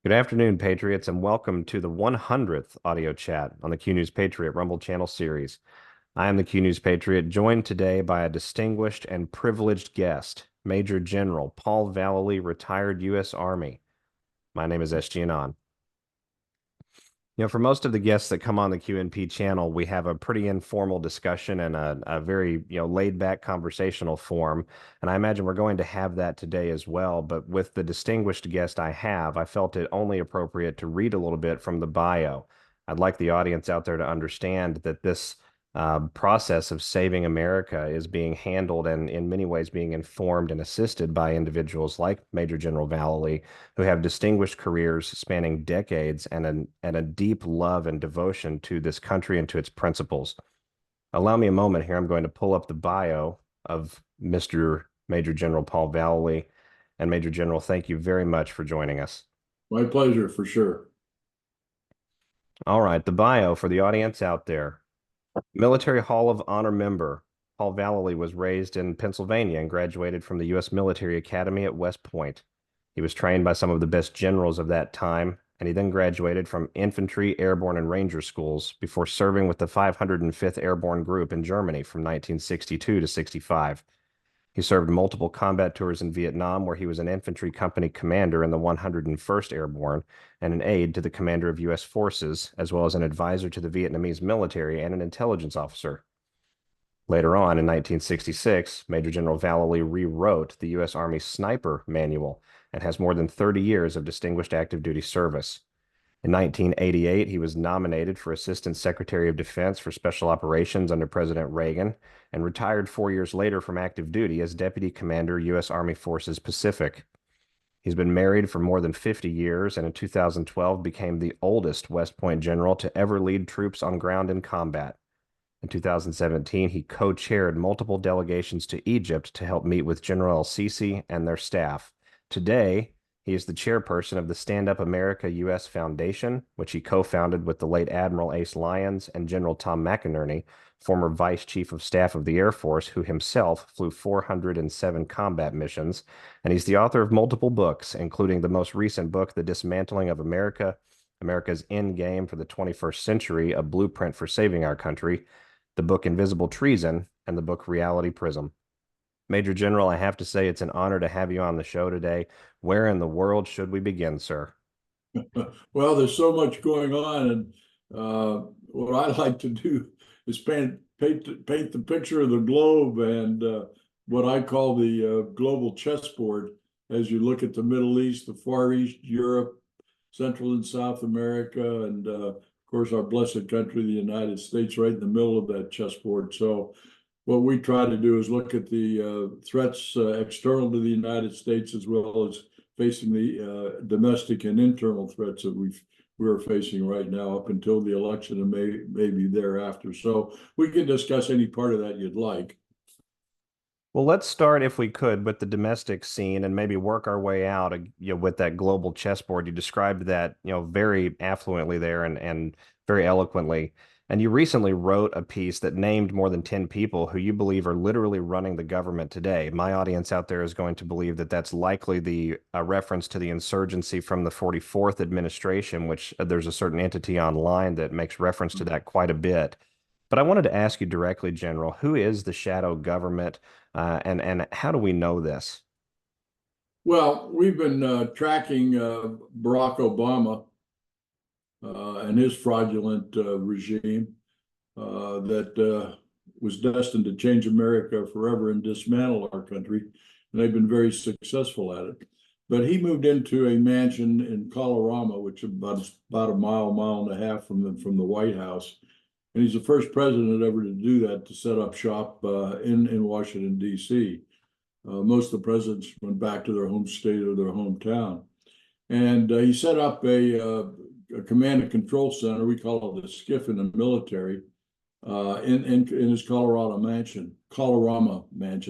Good afternoon, Patriots, and welcome to the 100th audio chat on the Q News Patriot Rumble Channel series. I am the Q News Patriot, joined today by a distinguished and privileged guest, Major General Paul Vallely, retired U.S. Army. My name is SG Anon. For most of the guests that come on the QNP channel, we have a pretty informal discussion and a very, laid-back conversational form. And I imagine we're going to have that today as well. But with the distinguished guest I have, I felt it only appropriate to read a little bit from the bio. I'd like the audience out there to understand that this process of saving America is being handled and in many ways being informed and assisted by individuals like Major General Vallely, who have distinguished careers spanning decades and a deep love and devotion to this country and to its principles. Allow me a moment here. I'm going to pull up the bio of Mr. Major General Paul Vallely. And Major General, thank you very much for joining us. My pleasure, for sure. All right, the bio for the audience out there. Military Hall of Honor member, Paul Vallely was raised in Pennsylvania and graduated from the U.S. Military Academy at West Point. He was trained by some of the best generals of that time, and he then graduated from infantry, airborne, and ranger schools before serving with the 505th Airborne Group in Germany from 1962 to 65. He served multiple combat tours in Vietnam, where he was an infantry company commander in the 101st Airborne and an aide to the commander of U.S. forces, as well as an advisor to the Vietnamese military and an intelligence officer. Later on, in 1966, Major General Vallely rewrote the U.S. Army Sniper Manual and has more than 30 years of distinguished active duty service. In 1988, he was nominated for Assistant Secretary of Defense for Special Operations under President Reagan and retired 4 years later from active duty as Deputy Commander, U.S. Army Forces Pacific. He's been married for more than 50 years and in 2012 became the oldest West Point general to ever lead troops on ground in combat. In 2017, he co-chaired multiple delegations to Egypt to help meet with General el-Sisi and their staff. Today, he is the chairperson of the Stand Up America U.S. Foundation, which he co-founded with the late Admiral Ace Lyons and General Tom McInerney, former Vice Chief of Staff of the Air Force, who himself flew 407 combat missions. And he's the author of multiple books, including the most recent book, The Dismantling of America, America's Endgame for the 21st Century, A Blueprint for Saving Our Country, the book Invisible Treason, and the book Reality Prism. Major General, I have to say it's an honor to have you on the show today. Where in the world should we begin, sir? Well, there's so much going on, and what I like to do is paint the picture of the globe and what I call the global chessboard as you look at the Middle East, the Far East, Europe, Central and South America, and of course our blessed country, the United States, right in the middle of that chessboard. So what we try to do is look at the threats external to the United States, as well as facing the domestic and internal threats that we're facing right now up until the election and maybe thereafter. So we can discuss any part of that you'd like. Well, let's start, if we could, with the domestic scene and maybe work our way out, with that global chessboard. You described that, very affluently there and very eloquently. And you recently wrote a piece that named more than 10 people who you believe are literally running the government today. My audience out there is going to believe that that's likely the reference to the insurgency from the 44th administration, which there's a certain entity online that makes reference to that quite a bit. But I wanted to ask you directly, General, who is the shadow government, and how do we know this? Well, we've been tracking Barack Obama and his fraudulent regime that was destined to change America forever and dismantle our country. And they've been very successful at it. But he moved into a mansion in Colorado, which is about a mile and a half from the White House. And he's the first president ever to do that, to set up shop in Washington, D.C. Most of the presidents went back to their home state or their hometown. And he set up a command and control center. We call it a SCIF in the military, in his Colorado mansion,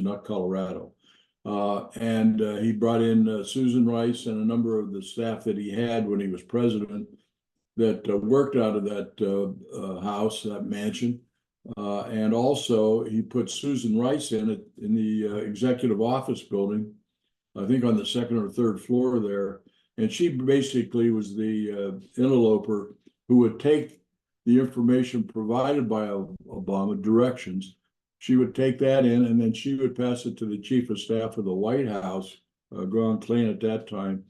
not Colorado. And he brought in Susan Rice and a number of the staff that he had when he was president that worked out of that house, that mansion. And also he put Susan Rice in the executive office building, I think on the second or third floor there, And she basically was the interloper who would take the information provided by Obama, directions. She would take that in, and then she would pass it to the chief of staff of the White House, Ron Klain at that time.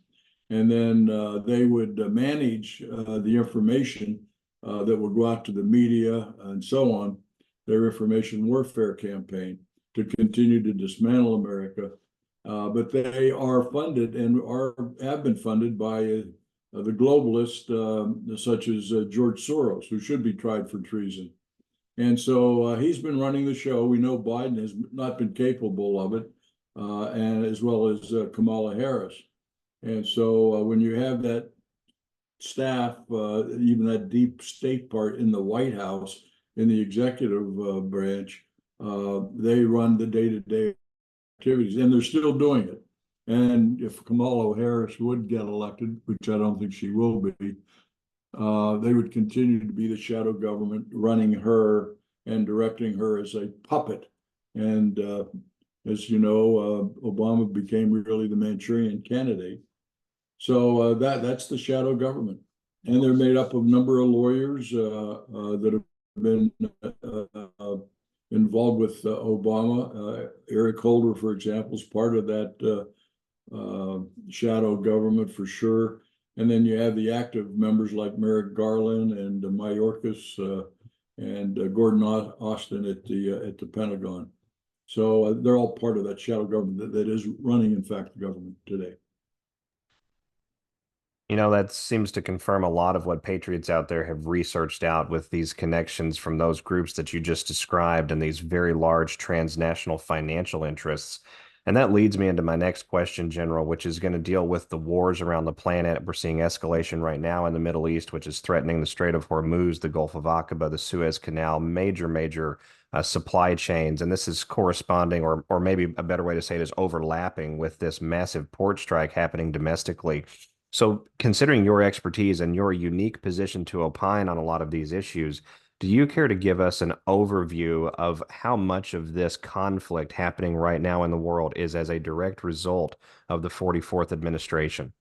And then they would manage the information that would go out to the media and so on, their information warfare campaign to continue to dismantle America. But they are funded and have been funded by the globalists, such as George Soros, who should be tried for treason. And so he's been running the show. We know Biden has not been capable of it, and as well as Kamala Harris. And so when you have that staff, even that deep state part in the White House, in the executive branch, they run the day-to-day activities, and they're still doing it. And if Kamala Harris would get elected, which I don't think she will be, they would continue to be the shadow government running her and directing her as a puppet. And as you know, Obama became really the Manchurian candidate. So that's the shadow government. And they're made up of a number of lawyers that have been involved with Obama. Eric Holder, for example, is part of that shadow government for sure. And then you have the active members like Merrick Garland and Mayorkas and Gordon Austin at the Pentagon. So they're all part of that shadow government that is running, in fact, the government today. You know, that seems to confirm a lot of what patriots out there have researched out with these connections from those groups that you just described and these very large transnational financial interests. And that leads me into my next question, General, which is going to deal with the wars around the planet. We're seeing escalation right now in the Middle East, which is threatening the Strait of Hormuz, the Gulf of Aqaba, the Suez Canal, major supply chains. And this is corresponding, or maybe a better way to say it is overlapping with this massive port strike happening domestically. So, considering your expertise and your unique position to opine on a lot of these issues, do you care to give us an overview of how much of this conflict happening right now in the world is as a direct result of the 44th administration?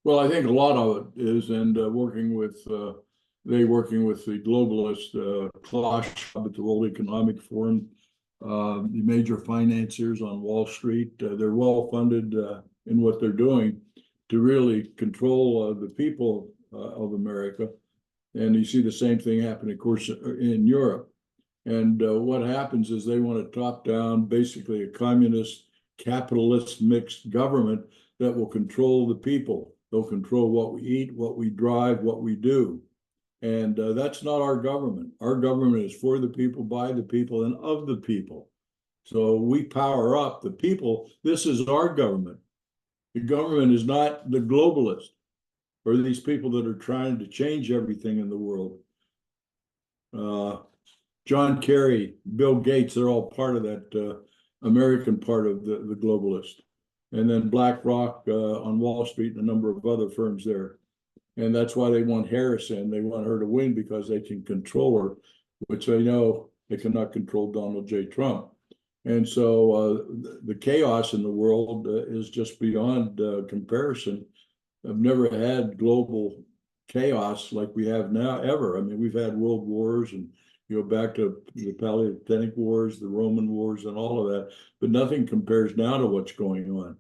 Well, I think a lot of it is, and working with the globalist Klaus Schwab at the World Economic Forum, the major financiers on Wall Street, they're well funded in what they're doing to really control the people of America. And you see the same thing happen, of course, in Europe. And what happens is they want a top-down, basically a communist, capitalist mixed government that will control the people. They'll control what we eat, what we drive, what we do. And that's not our government. Our government is for the people, by the people, and of the people. So we power up the people. This is our government. The government is not the globalist or these people that are trying to change everything in the world. John Kerry, Bill Gates, they're all part of that American part of the globalist. And then BlackRock on Wall Street and a number of other firms there. And that's why they want Harris in. They want her to win because they can control her, which they know they cannot control Donald J. Trump. And so the chaos in the world is just beyond comparison. I've never had global chaos like we have now, ever. I mean, we've had world wars and you go back to the Paleolithic wars, the Roman wars, and all of that, but nothing compares now to what's going on.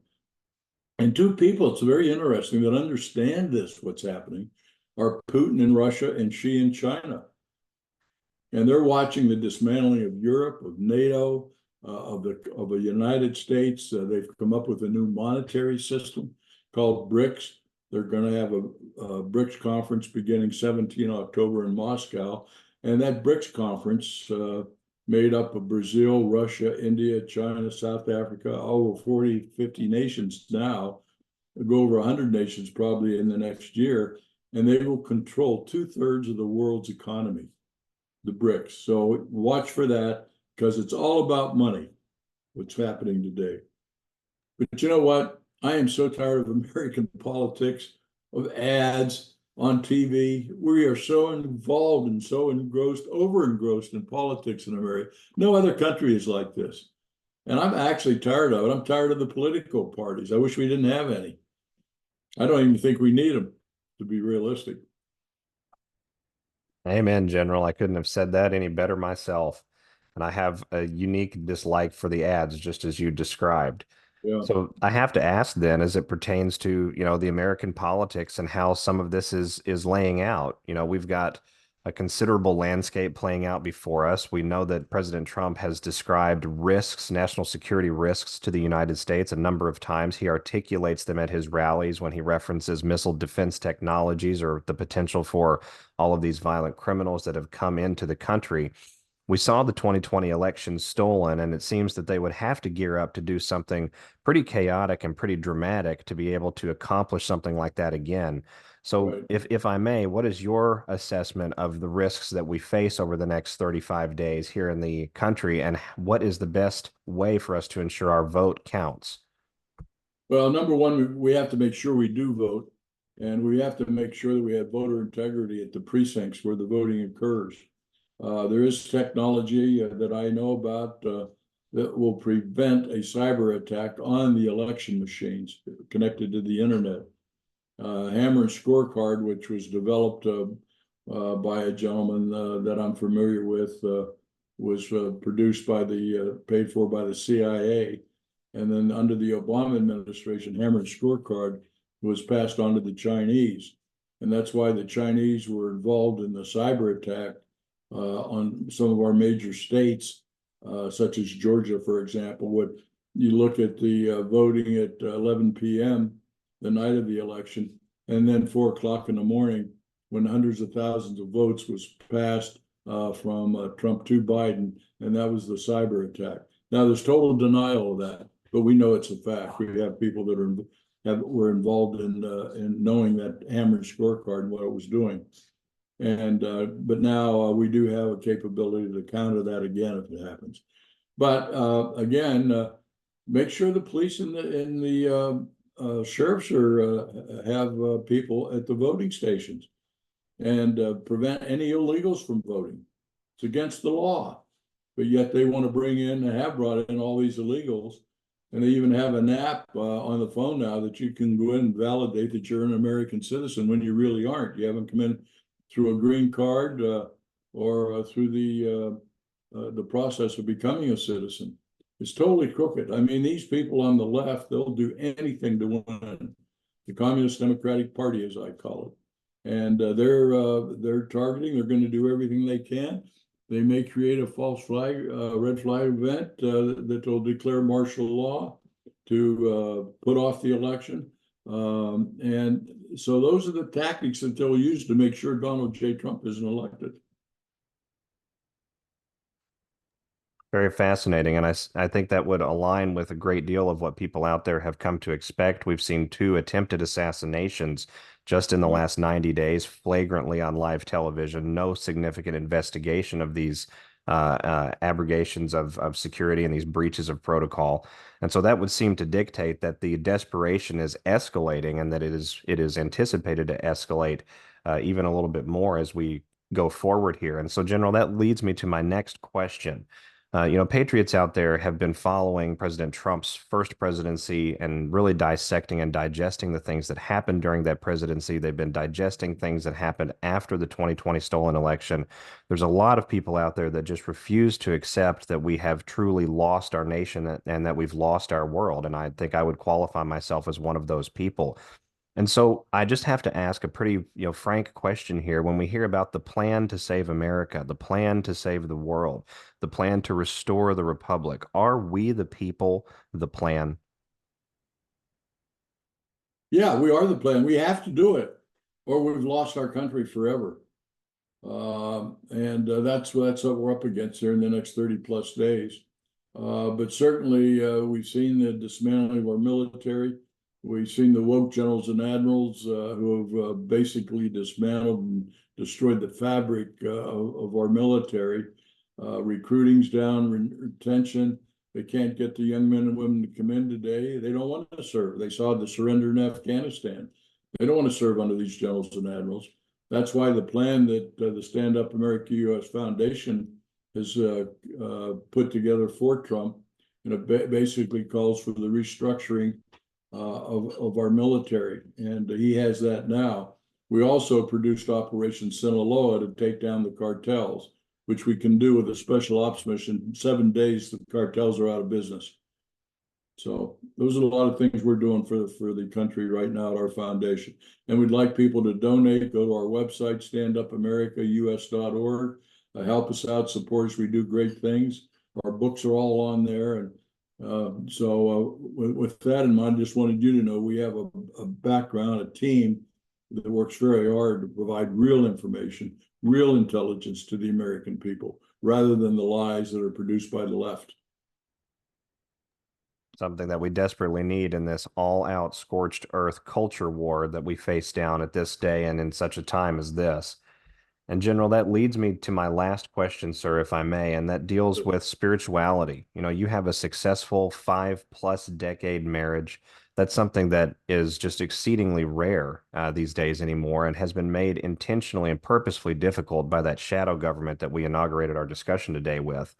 And two people, it's very interesting, that understand this, what's happening, are Putin in Russia and Xi in China. And they're watching the dismantling of Europe, of NATO, of the United States. They've come up with a new monetary system called BRICS. They're going to have a BRICS conference beginning 17 October in Moscow. And that BRICS conference, made up of Brazil, Russia, India, China, South Africa, over 40, 50 nations now, go over 100 nations probably in the next year, and they will control 2/3 of the world's economy, the BRICS. So watch for that, because it's all about money, what's happening today. But you know what? I am so tired of American politics, of ads on TV. We are so involved and so over-engrossed in politics in America. No other country is like this. And I'm actually tired of it. I'm tired of the political parties. I wish we didn't have any. I don't even think we need them, to be realistic. Amen, General. I couldn't have said that any better myself. And I have a unique dislike for the ads, just as you described. Yeah, So I have to ask then, as it pertains to, the American politics and how some of this is laying out. We've got a considerable landscape playing out before us. We know that President Trump has described risks, national security risks to the United States a number of times. He articulates them at his rallies when he references missile defense technologies or the potential for all of these violent criminals that have come into the country. We saw the 2020 election stolen, and it seems that they would have to gear up to do something pretty chaotic and pretty dramatic to be able to accomplish something like that again. So, right. if I may, what is your assessment of the risks that we face over the next 35 days here in the country, and what is the best way for us to ensure our vote counts? Well, number one, we have to make sure we do vote, and we have to make sure that we have voter integrity at the precincts where the voting occurs. There is technology that I know about that will prevent a cyber attack on the election machines connected to the internet. Hammer Scorecard, which was developed by a gentleman that I'm familiar with, was produced by paid for by the CIA. And then under the Obama administration, Hammer Scorecard was passed on to the Chinese. And that's why the Chinese were involved in the cyber attack on some of our major states, such as Georgia, for example. What you look at the voting at 11 p.m. the night of the election, and then 4 o'clock in the morning, when hundreds of thousands of votes was passed from Trump to Biden, and that was the cyber attack. Now there's total denial of that, but we know it's a fact. We have people that were involved in knowing that Hammer Scorecard and what it was doing. And but now we do have a capability to counter that again if it happens. But again, make sure the police and the sheriffs have people at the voting stations and prevent any illegals from voting. It's against the law, but yet they want to bring in and have brought in all these illegals. And they even have an app on the phone now that you can go in and validate that you're an American citizen when you really aren't. You haven't come in through a green card or through the process of becoming a citizen. It's totally crooked. I mean, these people on the left, they'll do anything to win. The Communist Democratic Party, as I call it. And they're targeting, they're going to do everything they can. They may create a false flag, red flag event that will declare martial law to put off the election. And so those are the tactics that they'll use to make sure Donald J. Trump isn't elected. Very fascinating. And I think that would align with a great deal of what people out there have come to expect. We've seen two attempted assassinations just in the Yeah. last 90 days, flagrantly on live television, no significant investigation of these abrogations of security and these breaches of protocol. And so that would seem to dictate that the desperation is escalating and that it is anticipated to escalate even a little bit more as we go forward here. And so, General, that leads me to my next question. Patriots out there have been following President Trump's first presidency and really dissecting and digesting the things that happened during that presidency. They've been digesting things that happened after the 2020 stolen election. There's a lot of people out there that just refuse to accept that we have truly lost our nation and that we've lost our world. And I think I would qualify myself as one of those people. And so I just have to ask a pretty, frank question here. When we hear about the plan to save America, the plan to save the world, the plan to restore the republic, are we the people the plan? Yeah, we are the plan. We have to do it, or we've lost our country forever. And that's what we're up against here in the next 30 plus days. But certainly, we've seen the dismantling of our military. We've seen the woke generals and admirals who have basically dismantled and destroyed the fabric of our military. Recruiting's down, retention. They can't get the young men and women to come in today. They don't want to serve. They saw the surrender in Afghanistan. They don't want to serve under these generals and admirals. That's why the plan that the Stand Up America US Foundation has put together for Trump, and it basically calls for the restructuring of our military, and he has that now. We also produced Operation Sinaloa to take down the cartels, which we can do with a special ops mission. In 7 days, the cartels are out of business. So those are a lot of things we're doing for the country right now at our foundation. And we'd like people to donate. Go to our website, standupamericaus.org. Help us out, support us. We do great things. Our books are all on there. And with that in mind, I just wanted you to know we have a background, a team that works very hard to provide real information, real intelligence to the American people, rather than the lies that are produced by the left. Something that we desperately need in this all-out scorched earth culture war that we face down at this day and in such a time as this. And General, that leads me to my last question, sir, if I may, and that deals with spirituality. You know, you have a successful 5+ decade marriage. That's something that is just exceedingly rare these days anymore and has been made intentionally and purposefully difficult by that shadow government that we inaugurated our discussion today with.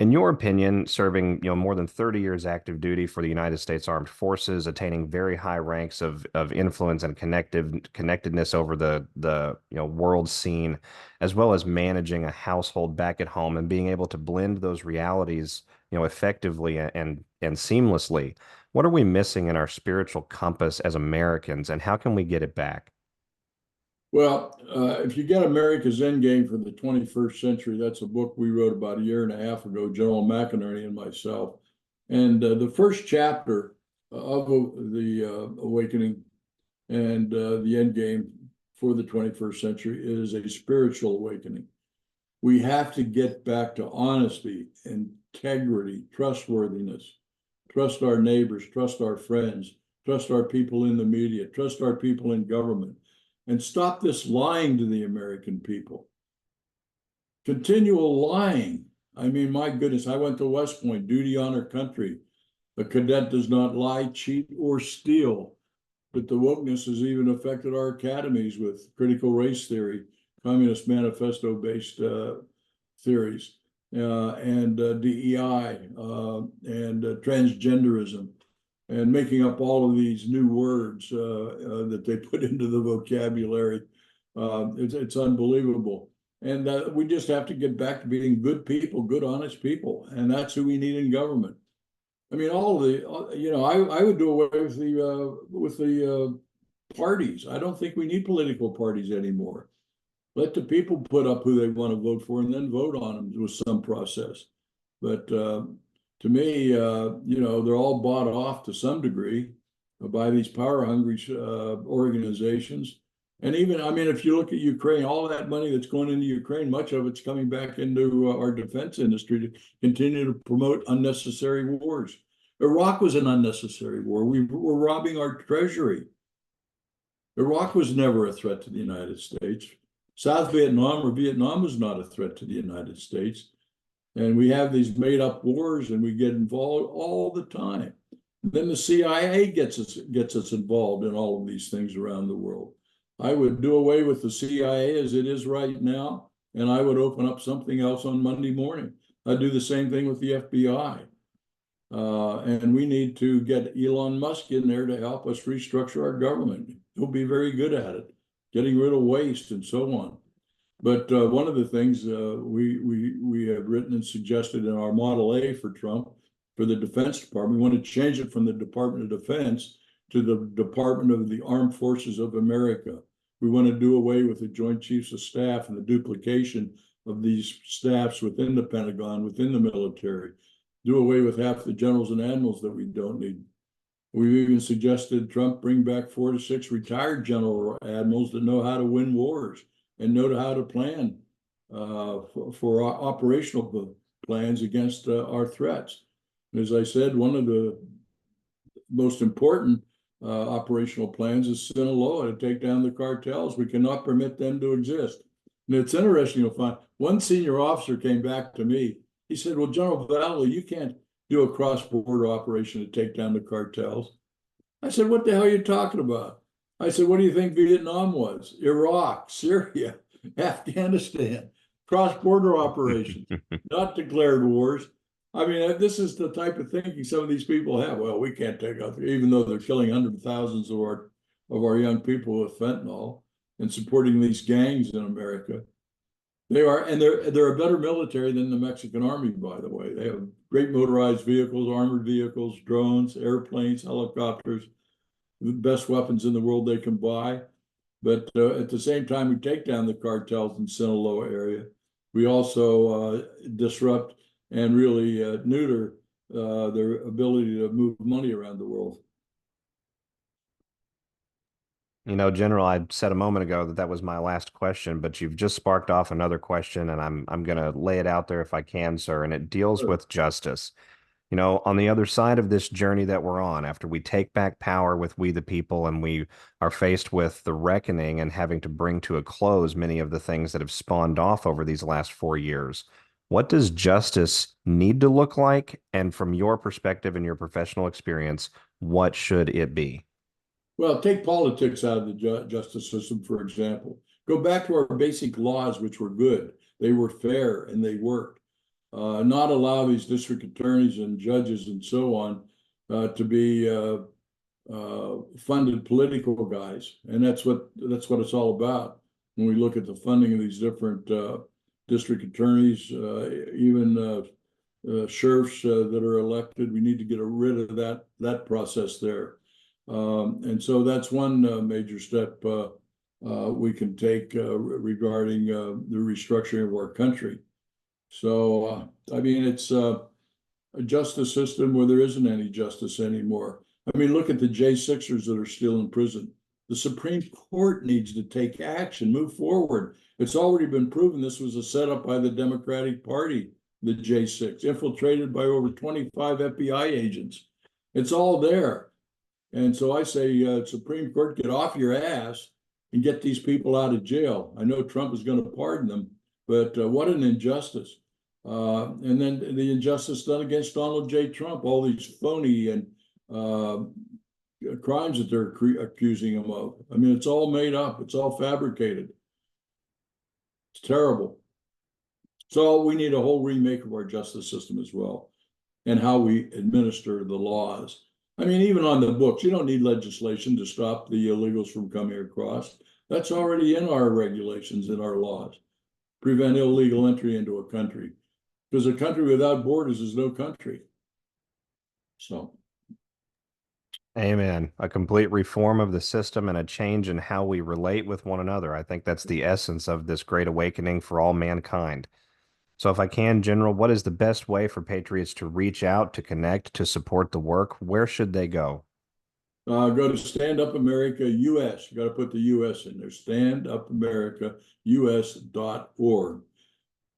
In your opinion, serving, more than 30 years active duty for the United States Armed Forces, attaining very high ranks of influence and connectedness over the world scene, as well as managing a household back at home and being able to blend those realities, effectively and seamlessly, what are we missing in our spiritual compass as Americans, and how can we get it back? Well, if you get America's Endgame for the 21st Century, that's a book we wrote about a year and a half ago, General McInerney and myself. And the first chapter of the Awakening and the Endgame for the 21st century is a spiritual awakening. We have to get back to honesty, integrity, trustworthiness, trust our neighbors, trust our friends, trust our people in the media, trust our people in government, and stop this lying to the American people. Continual lying. I mean, my goodness, I went to West Point, duty, honor, country. A cadet does not lie, cheat, or steal. But the wokeness has even affected our academies with critical race theory, Communist Manifesto-based theories, and DEI, and transgenderism, and making up all of these new words that they put into the vocabulary. It's unbelievable. And we just have to get back to being good people, good, honest people. And that's who we need in government. I mean, all of the, I would do away with the parties. I don't think we need political parties anymore. Let the people put up who they want to vote for and then vote on them with some process. But to me, they're all bought off to some degree by these power-hungry organizations. And even, I mean, if you look at Ukraine, all of that money that's going into Ukraine, much of it's coming back into our defense industry to continue to promote unnecessary wars. Iraq was an unnecessary war. We were robbing our treasury. Iraq was never a threat to the United States. South Vietnam or Vietnam was not a threat to the United States. And we have these made up wars and we get involved all the time. Then the CIA gets us involved in all of these things around the world. I would do away with the CIA as it is right now, and I would open up something else on Monday morning. I'd do the same thing with the FBI. And we need to get Elon Musk in there to help us restructure our government. He'll be very good at it, getting rid of waste and so on. But one of the things we have written and suggested in our Model A for Trump, for the Defense Department, we want to change it from the Department of Defense to the Department of the Armed Forces of America. We want to do away with the Joint Chiefs of Staff and the duplication of these staffs within the Pentagon, within the military. Do away with half the generals and admirals that we don't need. We've even suggested Trump bring back 4 to 6 retired general admirals that know how to win wars and know how to plan for operational plans against our threats. As I said, one of the most important operational plans is Sinaloa to take down the cartels. We cannot permit them to exist. And it's interesting to find one senior officer came back to me. He said, well, General Vallely, you can't do a cross-border operation to take down the cartels. I said, what the hell are you talking about? I said, what do you think Vietnam was? Iraq, Syria, Afghanistan, cross-border operations, not declared wars. I mean, this is the type of thinking some of these people have. Well, we can't take out, even though they're killing hundreds of thousands of our young people with fentanyl and supporting these gangs in America. They are, and they're a better military than the Mexican army, by the way. They have great motorized vehicles, armored vehicles, drones, airplanes, helicopters, the best weapons in the world they can buy. But at the same time, we take down the cartels in Sinaloa area. We also disrupt and really neuter their ability to move money around the world. You know, General, I said a moment ago that that was my last question, but you've just sparked off another question, and I'm going to lay it out there if I can, sir, and it deals Sure. with justice. You know, on the other side of this journey that we're on, after we take back power with we the people and we are faced with the reckoning and having to bring to a close many of the things that have spawned off over these last 4 years, what does justice need to look like? And from your perspective and your professional experience, what should it be? Well, take politics out of the justice system, for example. Go back to our basic laws, which were good. They were fair and they worked. Not allow these district attorneys and judges and so on to be funded political guys, and that's what it's all about. When we look at the funding of these different district attorneys, even sheriffs that are elected, we need to get rid of that process there. And so that's one major step we can take regarding the restructuring of our country. So, I mean, it's a justice system where there isn't any justice anymore. I mean, look at the J6ers that are still in prison. The Supreme Court needs to take action, move forward. It's already been proven this was a setup by the Democratic Party, the J6, infiltrated by over 25 FBI agents. It's all there. And so I say, Supreme Court, get off your ass and get these people out of jail. I know Trump is going to pardon them, but what an injustice. And then the injustice done against Donald J. Trump, all these phony and crimes that they're accusing him of. I mean, it's all made up, it's all fabricated. It's terrible. So we need a whole remake of our justice system as well, and how we administer the laws. I mean, even on the books, you don't need legislation to stop the illegals from coming across. That's already in our regulations, in our laws. Prevent illegal entry into a country. Because a country without borders is no country. So, Amen. A complete reform of the system and a change in how we relate with one another. I think that's the essence of this great awakening for all mankind. So, if I can, General, what is the best way for Patriots to reach out, to connect, to support the work? Where should they go? go to Stand Up America US. You got to put the US in there. StandUpAmericaUS.org.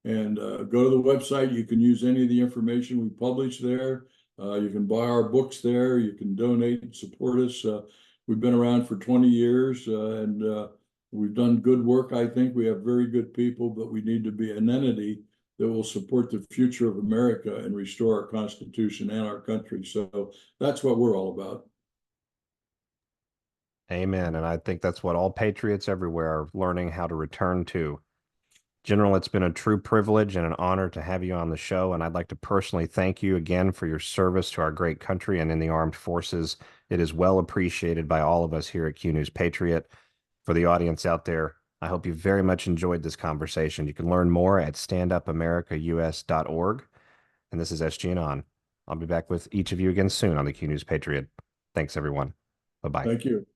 And go to the website. You can use any of the information we publish there. You can buy our books there. You can donate and support us. We've been around for 20 years and we've done good work. I think we have very good people, but we need to be an entity that will support the future of America and restore our Constitution and our country. So that's what we're all about. Amen. And I think that's what all patriots everywhere are learning how to return to. General, it's been a true privilege and an honor to have you on the show, and I'd like to personally thank you again for your service to our great country and in the armed forces. It is well appreciated by all of us here at Q News Patriot. For the audience out there, I hope you very much enjoyed this conversation. You can learn more at standupamericaus.org. And this is SG Anon. I'll be back with each of you again soon on the Q News Patriot. Thanks, everyone. Bye-bye. Thank you.